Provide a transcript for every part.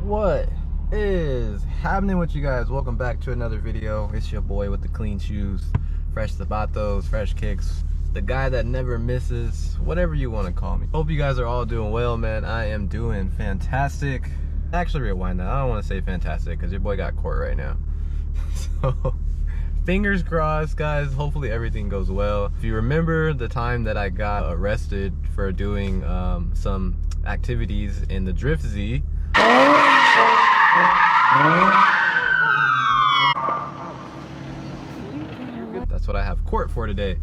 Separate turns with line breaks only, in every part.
What is happening with you guys? Welcome back to another video. It's your boy with the clean shoes, fresh zapatos, fresh kicks, the guy that never misses, whatever you want to call me. Hope you guys are all doing well, man. I am doing fantastic. Actually, rewind that. I don't want to say fantastic because your boy got court right now. So fingers crossed, guys. Hopefully everything goes well. If you remember the time that I got arrested for doing some activities in the Drift Z, that's what I have court for today.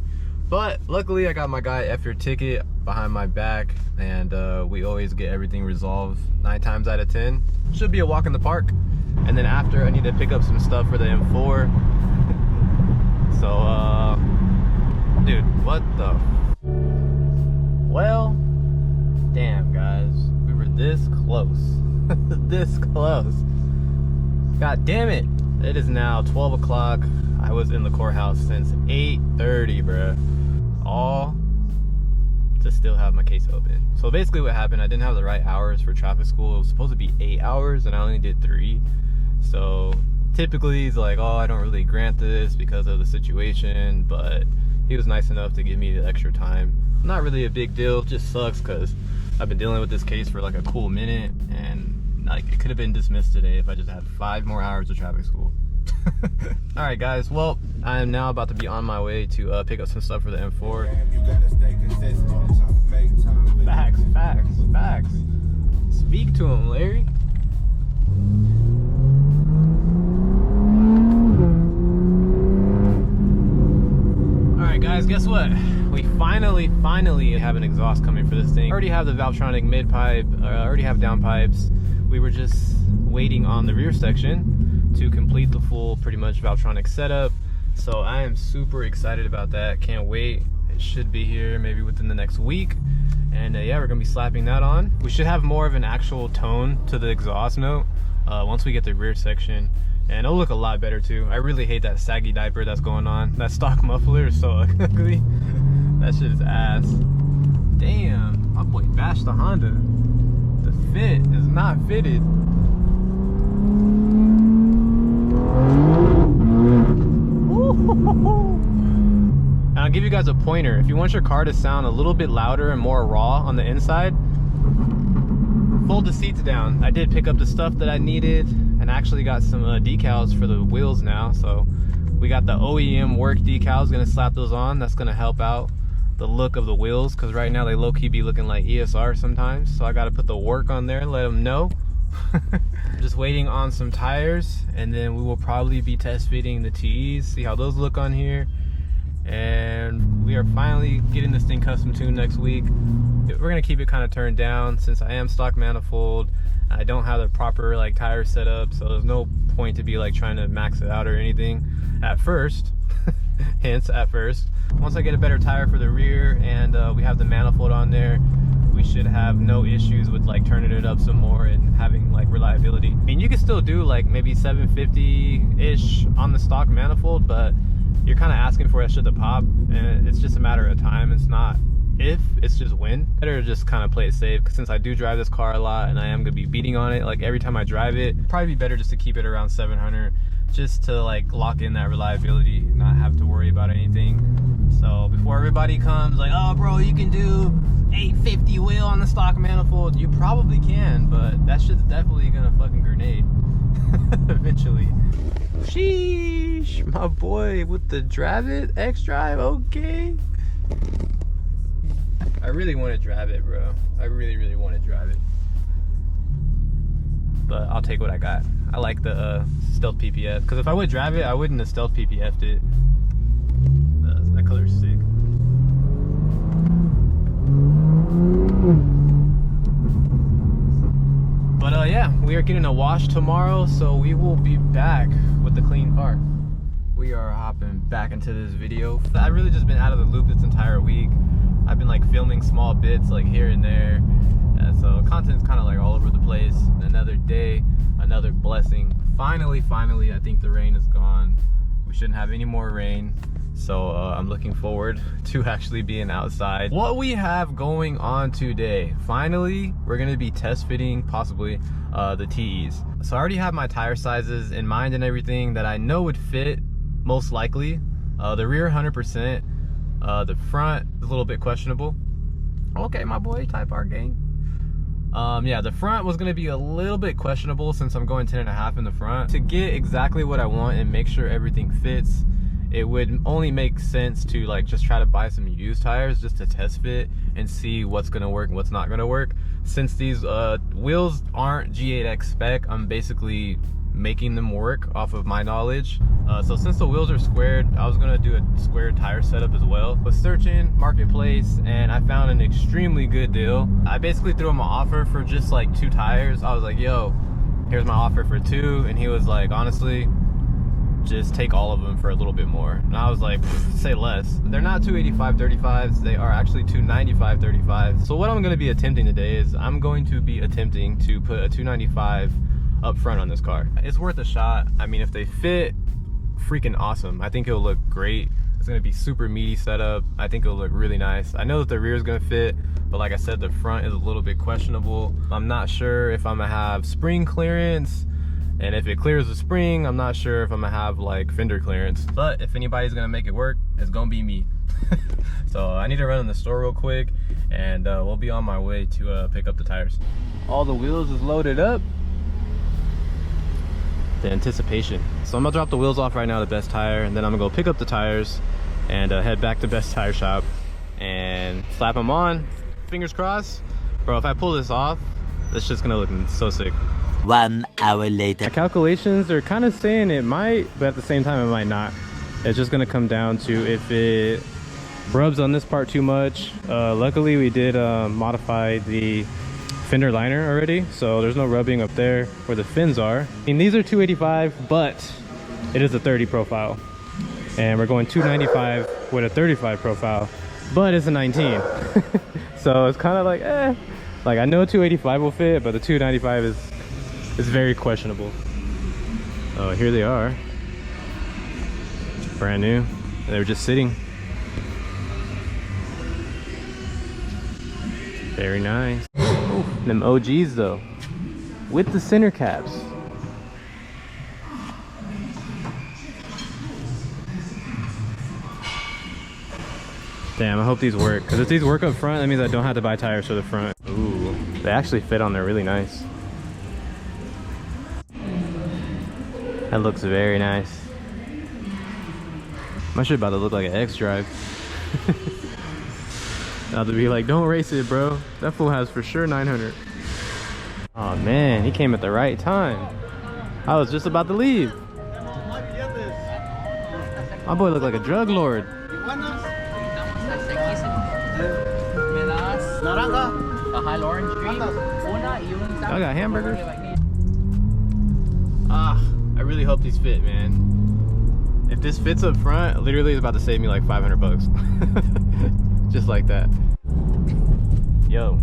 But luckily I got my guy F your ticket behind my back, and we always get everything resolved 9 times out of 10. Should be a walk in the park. And then after, I need to pick up some stuff for the M4. So dude, what the well, damn guys, we were this close. This close. God damn it. It is now 12 o'clock. I was in the courthouse since 8:30, bruh. All to still have my case open. So basically what happened, I didn't have the right hours for traffic school. It was supposed to be 8 hours and I only did 3. So typically he's like, oh, I don't really grant this because of the situation, but he was nice enough to give me the extra time. Not really a big deal, just sucks because I've been dealing with this case for like a cool minute, and like it could have been dismissed today if I just had 5 more hours of traffic school. All right guys, well, I am now about to be on my way to pick up some stuff for the M4. Facts. Speak to him, Larry. All right guys, guess what? We finally have an exhaust coming for this thing. I already have the Valvetronic mid pipe, I already have down pipes. We were just waiting on the rear section to complete the full pretty much Valvetronic setup. So I am super excited about that. Can't wait. It should be here maybe within the next week. And yeah, we're gonna be slapping that on. We should have more of an actual tone to the exhaust note once we get the rear section. And it'll look a lot better too. I really hate that saggy diaper that's going on. That stock muffler is so ugly. That shit is ass. Damn, my boy bashed the Honda. The fit is not fitted. And I'll give you guys a pointer. If you want your car to sound a little bit louder and more raw on the inside, fold the seats down. I did pick up the stuff that I needed and actually got some decals for the wheels now. So we got the OEM work decals, gonna slap those on. That's gonna help out the look of the wheels, because right now they low-key be looking like ESR sometimes. So I gotta put the work on there and let them know. Just waiting on some tires, and then we will probably be test fitting the TEs, see how those look on here. And we are finally getting this thing custom tuned next week. We're gonna keep it kind of turned down since I am stock manifold. I don't have the proper like tire setup, so there's no point to be like trying to max it out or anything at first. Hence, at first. Once I get a better tire for the rear and we have the manifold on there, we should have no issues with like turning it up some more and having like reliability. I mean, you can still do like maybe 750-ish on the stock manifold, but you're kind of asking for that shit to pop, and it's just a matter of time. It's not if, it's just when. Better to just kind of play it safe, since I do drive this car a lot and I am gonna be beating on it like every time I drive it. Probably be better just to keep it around 700, just to like lock in that reliability, not have to worry about anything. So before everybody comes like, oh bro, you can do 850 wheel on the stock manifold, you probably can, but that shit's definitely gonna fucking grenade eventually. Sheesh, my boy with the drive it X drive. Okay, I really want to drive it, bro. I really want to drive it, but I'll take what I got. I like the stealth PPF, because if I would drive it, I wouldn't have stealth PPF'd it. That color's sick. But yeah, we are getting a wash tomorrow, so we will be back with the clean car. We are hopping back into this video. I've really just been out of the loop this entire week. I've been like filming small bits like here and there, so content's kind of like all over the place. Another day, another blessing. Finally, I think the rain is gone. We shouldn't have any more rain. So I'm looking forward to actually being outside. What we have going on today, finally, we're gonna be test fitting possibly the TEs. So I already have my tire sizes in mind and everything that I know would fit most likely. The rear 100%, the front is a little bit questionable. Okay, my boy, Type R gang. Yeah, the front was gonna be a little bit questionable since I'm going 10.5 in the front. To get exactly what I want and make sure everything fits, it would only make sense to like just try to buy some used tires just to test fit and see what's gonna work and what's not gonna work. Since these wheels aren't G8X spec, I'm basically making them work off of my knowledge. So since the wheels are squared, I was gonna do a squared tire setup as well. Was searching marketplace and I found an extremely good deal. I basically threw him an offer for just like 2 tires. I was like, yo, here's my offer for 2, and he was like, honestly, just take all of them for a little bit more. And I was like, say less. They're not 285/35s, they are actually 295/35s. So what I'm gonna be attempting today is I'm going to be attempting to put a 295 up front on this car. It's worth a shot. I mean, if they fit, freaking awesome. I think it'll look great. It's gonna be super meaty setup. I think it'll look really nice. I know that the rear is gonna fit, but like I said, the front is a little bit questionable. I'm not sure if I'm gonna have spring clearance, and if it clears the spring, I'm not sure if I'm gonna have like fender clearance. But if anybody's gonna make it work, it's gonna be me. So I need to run in the store real quick, and we'll be on my way to pick up the tires. All the wheels is loaded up. The anticipation. So I'm gonna drop the wheels off right now to Best Tire, and then I'm gonna go pick up the tires and head back to Best Tire Shop and slap them on. Fingers crossed. Bro, if I pull this off, it's just gonna look so sick.
1 hour later.
The calculations are kind of saying it might, but at the same time it might not. It's just gonna come down to if it rubs on this part too much. Luckily we did modify the fender liner already, so there's no rubbing up there where the fins are. I mean, these are 285, but it is a 30 profile, and we're going 295 with a 35 profile, but it's a 19. So it's kind of like, like I know 285 will fit, but the 295 is very questionable. Oh, here they are, brand new. They were just sitting. Very nice. Ooh, them OGs though, with the center caps. Damn, I hope these work, because if these work up front, that means I don't have to buy tires for the front. Ooh, they actually fit on there really nice. That looks very nice. My shit about to look like an X-Drive. Now to be like, don't race it, bro. That fool has for sure 900. Oh man, he came at the right time. I was just about to leave. My boy looked like a drug lord. I got hamburgers. I really hope these fit, man. If this fits up front, literally it's about to save me like 500 bucks. Just like that. Yo,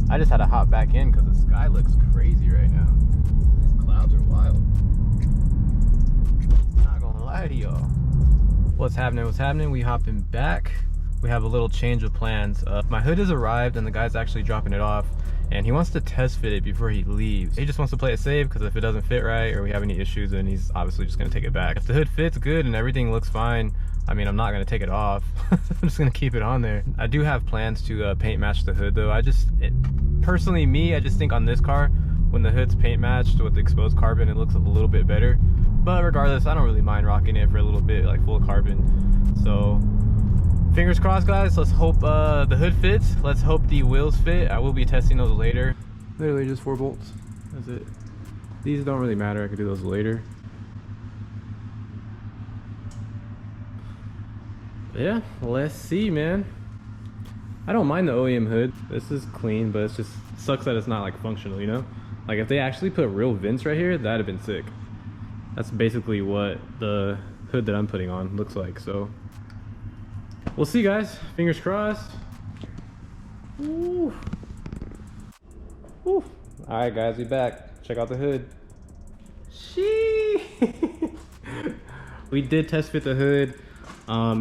I just had to hop back in because the sky looks crazy right now. These clouds are wild. Not gonna lie to y'all. What's happening? What's happening? We hopping back. We have a little change of plans. My hood has arrived and the guy's actually dropping it off, and he wants to test fit it before he leaves. He just wants to play it safe, because if it doesn't fit right or we have any issues, then he's obviously just gonna take it back. If the hood fits good and everything looks fine, I mean, I'm not gonna take it off. I'm just gonna keep it on there. I do have plans to paint match the hood though. Personally me, I just think on this car, when the hood's paint matched with the exposed carbon, it looks a little bit better. But regardless, I don't really mind rocking it for a little bit, like full carbon. So fingers crossed, guys. Let's hope the hood fits. Let's hope the wheels fit. I will be testing those later. Literally just 4 bolts. That's it. These don't really matter. I can do those later. Yeah, let's see, man. I don't mind the OEM hood. This is clean, but it just sucks that it's not like functional, you know? Like if they actually put real vents right here, that'd have been sick. That's basically what the hood that I'm putting on looks like. So we'll see, guys. Fingers crossed. Woo. Woo. All right, guys, we back. Check out the hood. Sheesh. We did test fit the hood.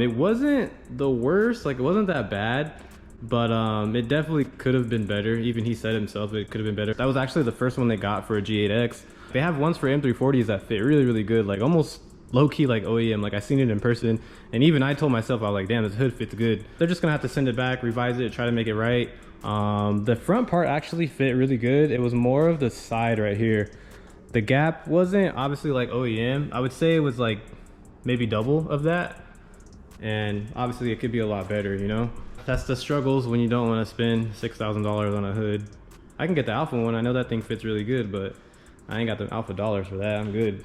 It wasn't the worst, like it wasn't that bad, but it definitely could have been better. Even he said himself it could have been better. That was actually the first one they got for a G8X. They have ones for M340s that fit really, really good, like almost low-key like OEM. Like I seen it in person, and even I told myself, I was like, damn, this hood fits good. They're just gonna have to send it back, revise it, try to make it right. The front part actually fit really good. It was more of the side right here. The gap wasn't obviously like OEM. I would say it was like maybe double of that, and obviously it could be a lot better, you know. That's the struggles when you don't want to spend $6,000 on a hood. I can get the Alpha one. I know that thing fits really good, but I ain't got the Alpha dollars for that. I'm good.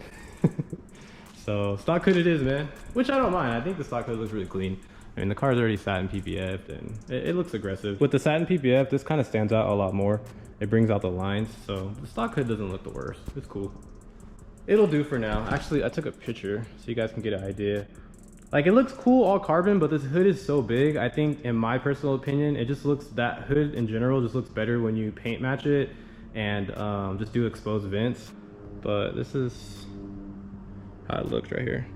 So stock hood it is, man, which I don't mind. I think the stock hood looks really clean. I mean, the car's already satin PPF and it looks aggressive. With the satin PPF, this kind of stands out a lot more. It brings out the lines, so the stock hood doesn't look the worst. It's cool. It'll do for now. Actually, I took a picture so you guys can get an idea. Like, it looks cool all carbon, but this hood is so big. I think, in my personal opinion, it just looks, that hood in general just looks better when you paint match it and just do exposed vents. But this is how it looks right here.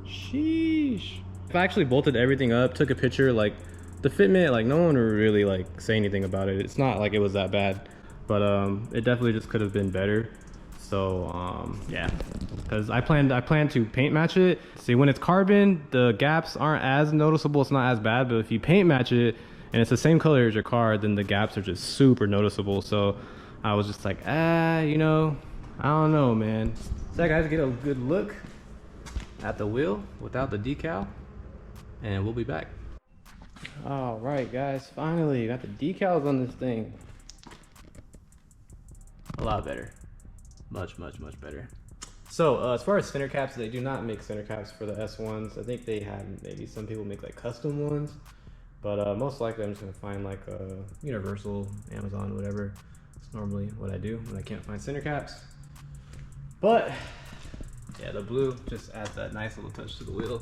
Sheesh. If I actually bolted everything up, took a picture, like the fitment, like no one would really like say anything about it. It's not like it was that bad, but it definitely just could have been better. So yeah, because I plan to paint match it. See, when it's carbon, the gaps aren't as noticeable. It's not as bad, but if you paint match it and it's the same color as your car, then the gaps are just super noticeable. So I was just like, you know, I don't know, man. So guys, get a good look at the wheel without the decal, and we'll be back. All right, guys, finally got the decals on this thing. A lot better. Much better. So as far as center caps, they do not make center caps for the S1s. I think they have, maybe some people make like custom ones, but most likely I'm just gonna find like a Universal, Amazon, whatever. It's normally what I do when I can't find center caps. But yeah, the blue just adds that nice little touch to the wheel.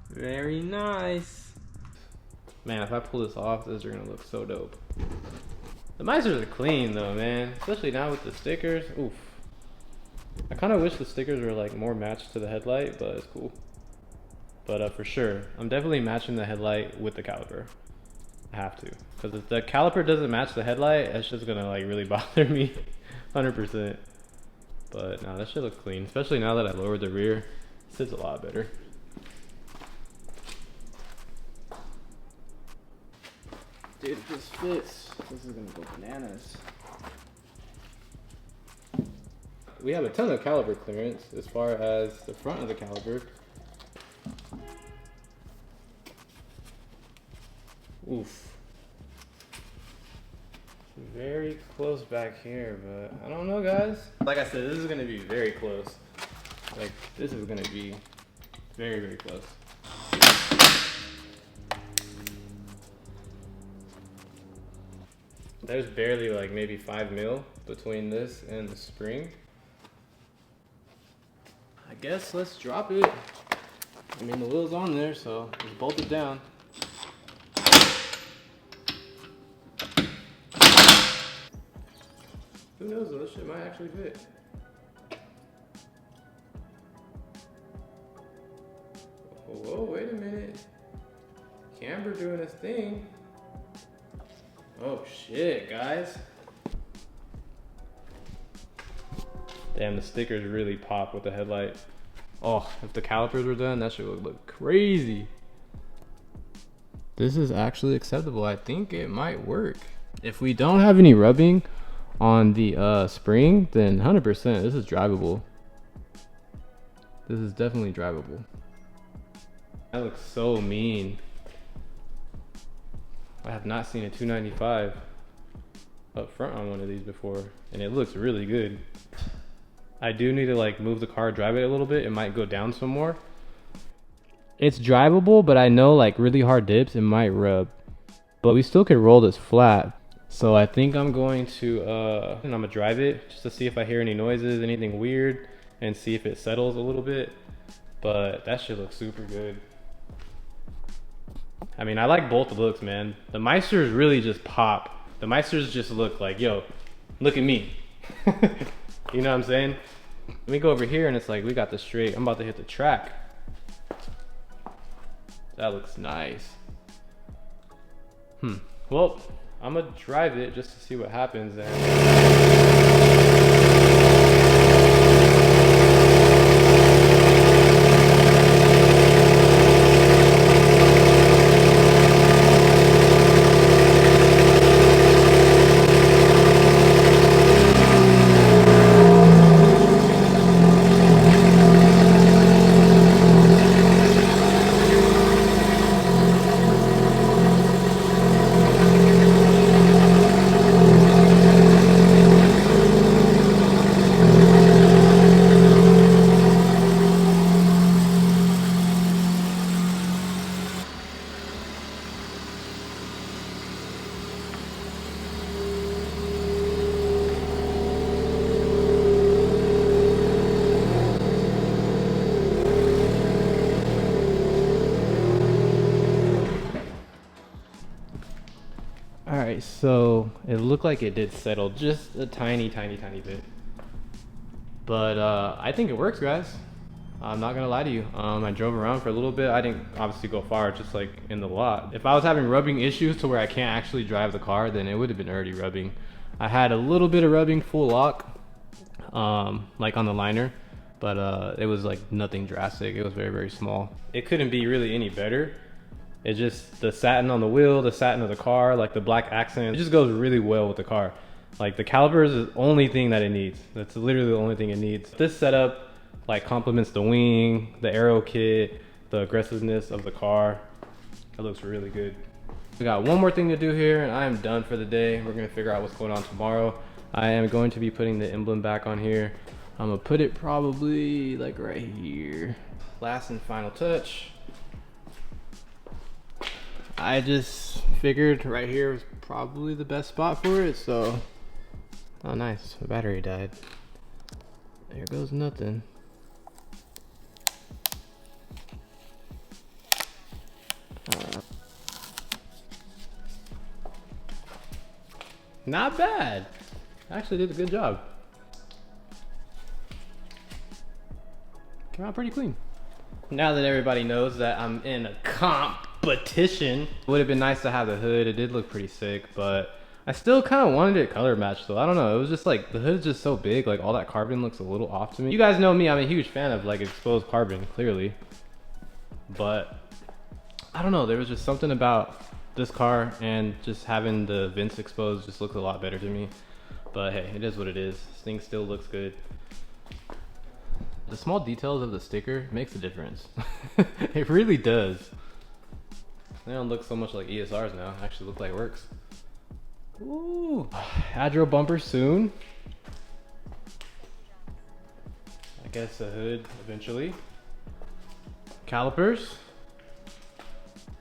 Very nice. Man, if I pull this off, those are gonna look so dope. The Meisters are clean though, man. Especially now with the stickers. Oof. I kind of wish the stickers were like more matched to the headlight, but it's cool. But for sure, I'm definitely matching the headlight with the caliper. I have to. Because if the caliper doesn't match the headlight, it's just gonna like really bother me. 100%. But no, that shit looks clean. Especially now that I lowered the rear. It sits a lot better. Dude, it just fits. This is gonna go bananas. We have a ton of caliper clearance as far as the front of the caliper. Oof. Very close back here, but I don't know, guys. Like I said, this is gonna be very close. Like, this is gonna be very close. There's barely like maybe 5 mil between this and the spring. I guess let's drop it. I mean, the wheel's on there, so just bolt it down. Who knows though, this shit might actually fit. Whoa, wait a minute. Camber doing his thing. Oh shit, guys. Damn, the stickers really pop with the headlight. Oh, if the calipers were done, that shit would look crazy. This is actually acceptable. I think it might work. If we don't have any rubbing on the spring, then 100% this is drivable. This is definitely drivable. That looks so mean. I have not seen a 295 up front on one of these before, and it looks really good. I do need to like move the car, drive it a little bit. It might go down some more. It's drivable, but I know like really hard dips, it might rub. But we still could roll this flat. So I think I'm going to, I'm gonna drive it just to see if I hear any noises, anything weird, and see if it settles a little bit. But that shit looks super good. I mean, I like both the looks, man. The Meisters really just pop. The Meisters just look like, yo, look at me. You know what I'm saying? Let me go over here and it's like we got the straight. I'm about to hit the track. That looks nice. Well, I'm gonna drive it just to see what happens. Alright, so it looked like it did settle just a tiny bit. But I think it works, guys. I'm not gonna lie to you. I drove around for a little bit. I didn't obviously go far, just like in the lot. If I was having rubbing issues to where I can't actually drive the car, then it would have been already rubbing. I had a little bit of rubbing full lock, like on the liner, but it was like nothing drastic. It was very small. It couldn't be really any better. It's just the satin on the wheel, the satin of the car, like the black accent, it just goes really well with the car. Like the calipers is the only thing that it needs. That's literally the only thing it needs. This setup like complements the wing, the aero kit, the aggressiveness of the car. It looks really good. We got one more thing to do here and I am done for the day. We're gonna figure out what's going on tomorrow. I am going to be putting the emblem back on here. I'm gonna put it probably like right here. Last and final touch. I just figured right here was probably the best spot for it, so. Oh nice, the battery died. There goes nothing. Not bad. Actually did a good job. Came out pretty clean. Now that everybody knows that I'm in a competition, it would have been nice to have the hood. It did look pretty sick, but I still kind of wanted it color matched though. I don't know, it was just like, the hood is just so big, like all that carbon looks a little off to me. You guys know me, I'm a huge fan of like exposed carbon, clearly. But I don't know, there was just something about this car and just having the vents exposed just looks a lot better to me. But hey, it is what it is. This thing still looks good. The small details of the sticker makes a difference. It really does. They don't look so much like ESRs now. Actually look like it works. Ooh, Adro bumper soon. I guess a hood eventually. Calipers.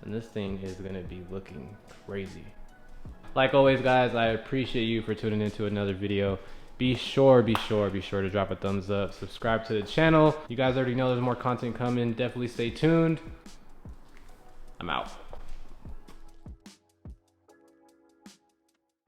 And this thing is gonna be looking crazy. Like always guys, I appreciate you for tuning into another video. Be sure to drop a thumbs up, subscribe to the channel. You guys already know there's more content coming. Definitely stay tuned. I'm out.